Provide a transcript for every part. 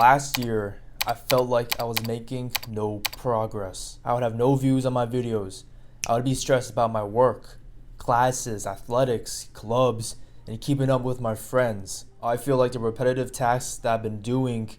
Last year, I felt like I was making no progress. I would have no views on my videos. I would be stressed about my work, classes, athletics, clubs, and keeping up with my friends. I feel like the repetitive tasks that I've been doing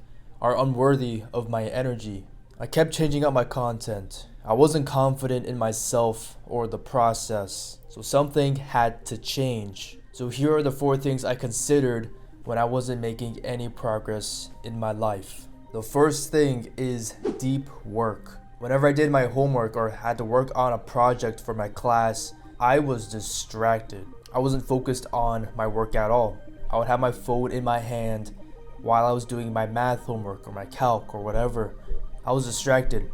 are unworthy of my energy. I kept changing up my content. I wasn't confident in myself or the process, so something had to change. So here are the 4 things I considered when I wasn't making any progress in my life. The first thing is deep work. Whenever I did my homework or had to work on a project for my class, I was distracted. I wasn't focused on my work at all. I would have my phone in my hand while I was doing my math homework or my calc or whatever. I was distracted,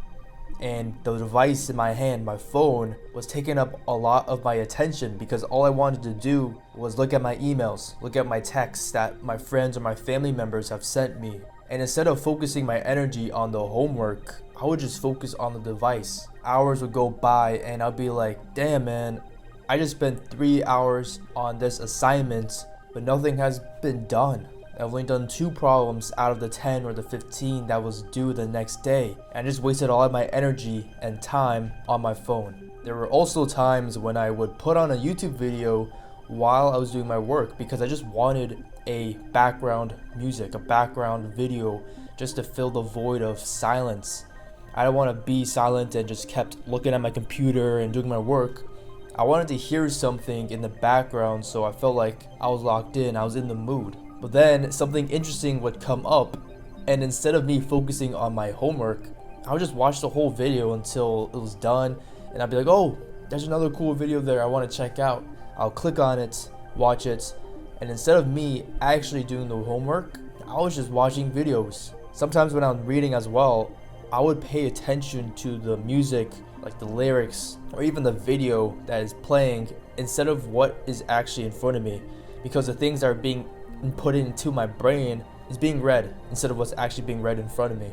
and the device in my hand, my phone, was taking up a lot of my attention because all I wanted to do was look at my emails, look at my texts that my friends or my family members have sent me. And instead of focusing my energy on the homework, I would just focus on the device. Hours would go by and I'd be like, damn man, I just spent 3 hours on this assignment, but nothing has been done. I've only done 2 problems out of the 10 or the 15 that was due the next day. And I just wasted all of my energy and time on my phone. There were also times when I would put on a YouTube video while I was doing my work because I just wanted a background music, a background video, just to fill the void of silence. I didn't want to be silent and just kept looking at my computer and doing my work. I wanted to hear something in the background, so I felt like I was locked in, I was in the mood. But then something interesting would come up, and instead of me focusing on my homework, I would just watch the whole video until it was done, and I'd be like, oh, there's another cool video there I want to check out. I'll click on it, watch it, and instead of me actually doing the homework, I was just watching videos. Sometimes when I'm reading as well, I would pay attention to the music, like the lyrics, or even the video that is playing instead of what is actually in front of me, because the things that are being put into my brain is being read instead of what's actually being read in front of me.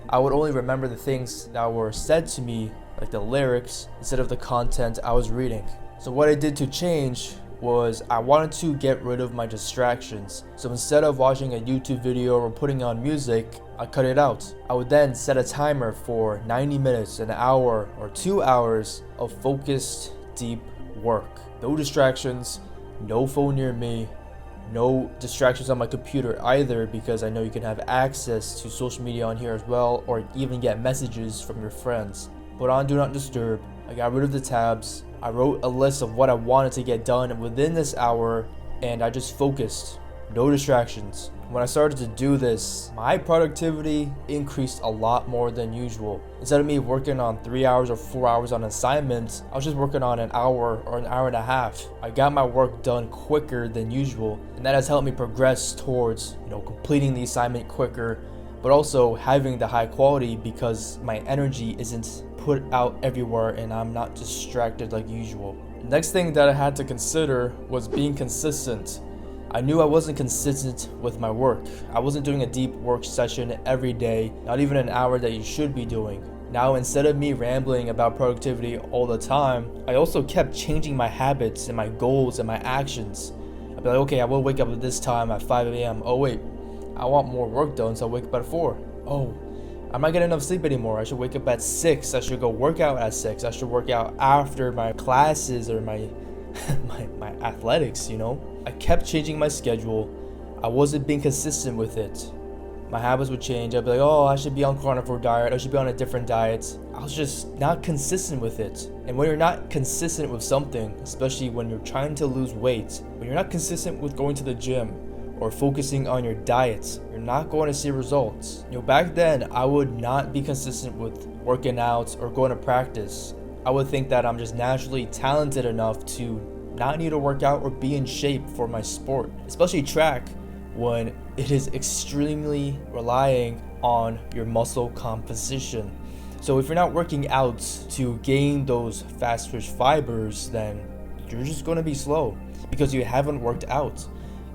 I would only remember the things that were said to me, like the lyrics, instead of the content I was reading. So what I did to change was I wanted to get rid of my distractions. So instead of watching a YouTube video or putting on music, I cut it out. I would then set a timer for 90 minutes, an hour, or 2 hours of focused, deep work. No distractions, no phone near me, no distractions on my computer either, because I know you can have access to social media on here as well, or even get messages from your friends. Put on Do Not Disturb. I got rid of the tabs. I wrote a list of what I wanted to get done within this hour, and I just focused. No distractions. When I started to do this, my productivity increased a lot more than usual. Instead of me working on 3 hours or 4 hours on assignments, I was just working on an hour or an hour and a half. I got my work done quicker than usual, and that has helped me progress towards, completing the assignment quicker, but also having the high quality because my energy isn't put out everywhere and I'm not distracted like usual. The next thing that I had to consider was being consistent. I knew I wasn't consistent with my work. I wasn't doing a deep work session every day, not even an hour that you should be doing. Now, instead of me rambling about productivity all the time, I also kept changing my habits and my goals and my actions. I'd be like, okay, I will wake up at this time at 5 a.m. Oh wait, I want more work done, so I'll wake up at 4. Oh, I'm not getting enough sleep anymore. I should wake up at 6. I should go work out at 6. I should work out after my classes or my my athletics, I kept changing my schedule. I wasn't being consistent with it. My habits would change. I'd be like, oh, I should be on carnivore diet. I should be on a different diet. I was just not consistent with it. And when you're not consistent with something, especially when you're trying to lose weight, when you're not consistent with going to the gym or focusing on your diet, you're not going to see results. Back then, I would not be consistent with working out or going to practice. I would think that I'm just naturally talented enough to not need to work out or be in shape for my sport, especially track, when it is extremely relying on your muscle composition. So if you're not working out to gain those fast twitch fibers, then you're just going to be slow because you haven't worked out.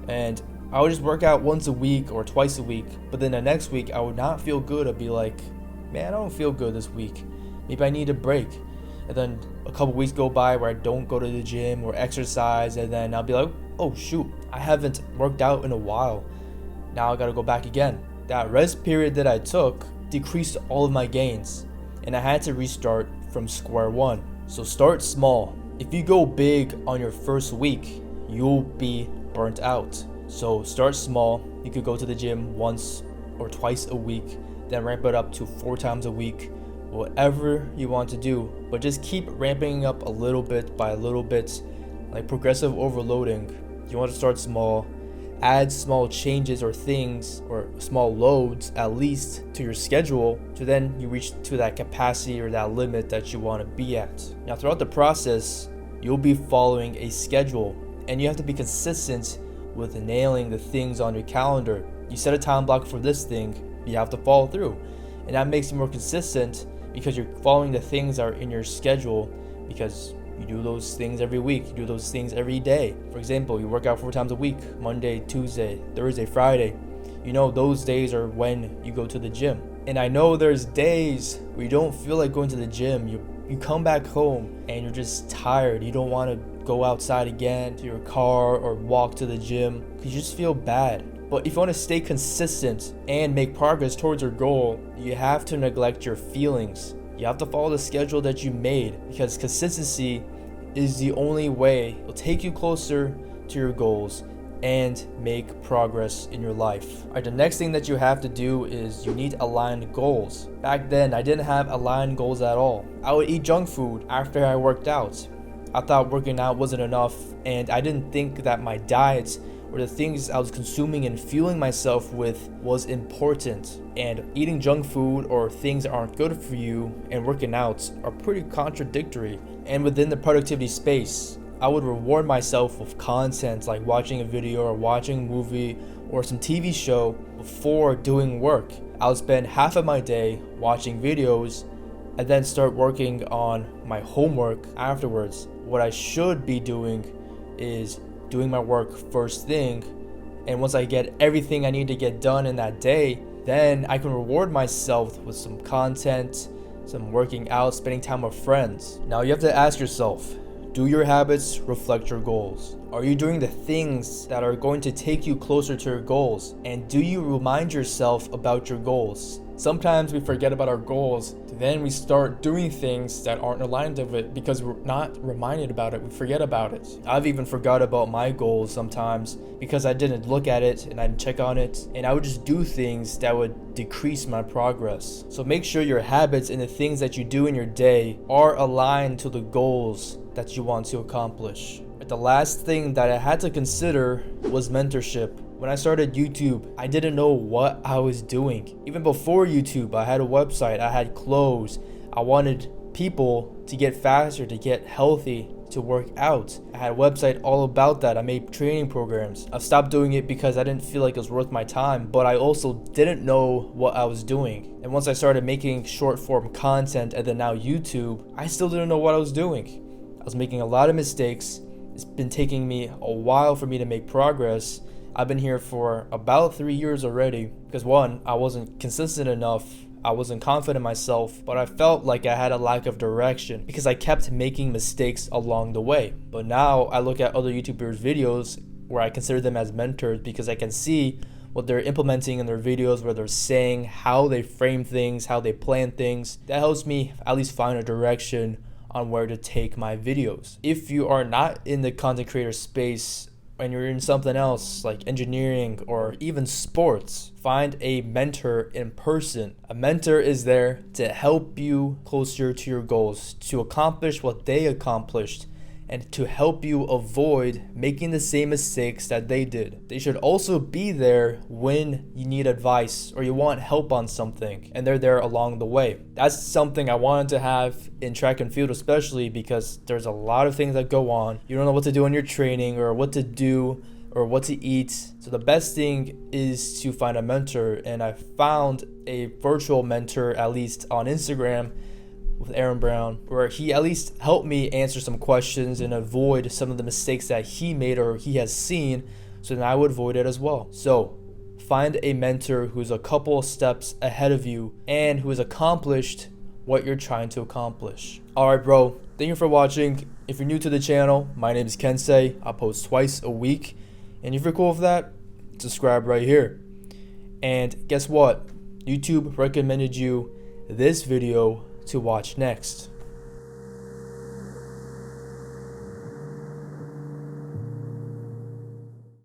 And I would just work out once a week or twice a week, but then the next week I would not feel good. I'd be like, man, I don't feel good this week. Maybe I need a break. And then a couple weeks go by where I don't go to the gym or exercise, and then I'll be like, oh shoot, I haven't worked out in a while. Now I gotta go back again. That rest period that I took decreased all of my gains, and I had to restart from square one. So start small. If you go big on your first week, you'll be burnt out. So start small. You could go to the gym once or twice a week, then ramp it up to 4 times a week, whatever you want to do, but just keep ramping up a little bit by a little bit, like progressive overloading. You want to start small, add small changes or things or small loads at least to your schedule, so then you reach to that capacity or that limit that you want to be at. Now throughout the process, you'll be following a schedule, and you have to be consistent with nailing the things on your calendar. You set a time block for this thing, you have to follow through, and that makes you more consistent because you're following the things that are in your schedule, because you do those things every week, you do those things every day. For example, you work out 4 times a week, Monday, Tuesday, Thursday, Friday. You know those days are when you go to the gym. And I know there's days where you don't feel like going to the gym. You come back home and you're just tired. You don't want to go outside again to your car or walk to the gym because you just feel bad. But if you want to stay consistent and make progress towards your goal, you have to neglect your feelings. You have to follow the schedule that you made, because consistency is the only way it will take you closer to your goals and make progress in your life. Alright, the next thing that you have to do is you need aligned goals. Back then, I didn't have aligned goals at all. I would eat junk food after I worked out. I thought working out wasn't enough, and I didn't think that my diet or the things I was consuming and fueling myself with was important. And eating junk food or things that aren't good for you and working out are pretty contradictory. And within the productivity space, I would reward myself with content like watching a video or watching a movie or some TV show before doing work. I would spend half of my day watching videos and then start working on my homework afterwards. What I should be doing is doing my work first thing, and once I get everything I need to get done in that day, then I can reward myself with some content, some working out, spending time with friends. Now you have to ask yourself, do your habits reflect your goals? Are you doing the things that are going to take you closer to your goals? And do you remind yourself about your goals? Sometimes we forget about our goals, then we start doing things that aren't aligned with it because we're not reminded about it. We forget about it. I've even forgot about my goals sometimes because I didn't look at it and I didn't check on it, and I would just do things that would decrease my progress. So make sure your habits and the things that you do in your day are aligned to the goals that you want to accomplish. The last thing that I had to consider was mentorship. When I started YouTube, I didn't know what I was doing. Even before YouTube, I had a website, I had clothes. I wanted people to get faster, to get healthy, to work out. I had a website all about that. I made training programs. I stopped doing it because I didn't feel like it was worth my time, but I also didn't know what I was doing. And once I started making short form content and then now YouTube, I still didn't know what I was doing. I was making a lot of mistakes. It's been taking me a while for me to make progress. I've been here for about 3 years already because one, I wasn't consistent enough. I wasn't confident in myself, but I felt like I had a lack of direction because I kept making mistakes along the way. But now I look at other YouTubers' videos where I consider them as mentors because I can see what they're implementing in their videos, where they're saying, how they frame things, how they plan things. That helps me at least find a direction on where to take my videos. If you are not in the content creator space and you're in something else like engineering or even sports, find a mentor in person. A mentor is there to help you closer to your goals, to accomplish what they accomplished, and to help you avoid making the same mistakes that they did. They should also be there when you need advice or you want help on something, and they're there along the way. That's something I wanted to have in track and field, especially because there's a lot of things that go on. You don't know what to do in your training or what to do or what to eat. So the best thing is to find a mentor, and I found a virtual mentor, at least on Instagram, with Aaron Brown, where he at least helped me answer some questions and avoid some of the mistakes that he made or he has seen, so then I would avoid it as well. So find a mentor who's a couple of steps ahead of you and who has accomplished what you're trying to accomplish. Alright bro, thank you for watching. If you're new to the channel, my name is Kensei. I post twice a week, and if you're cool with that, subscribe right here. And guess what? YouTube recommended you this video to watch next.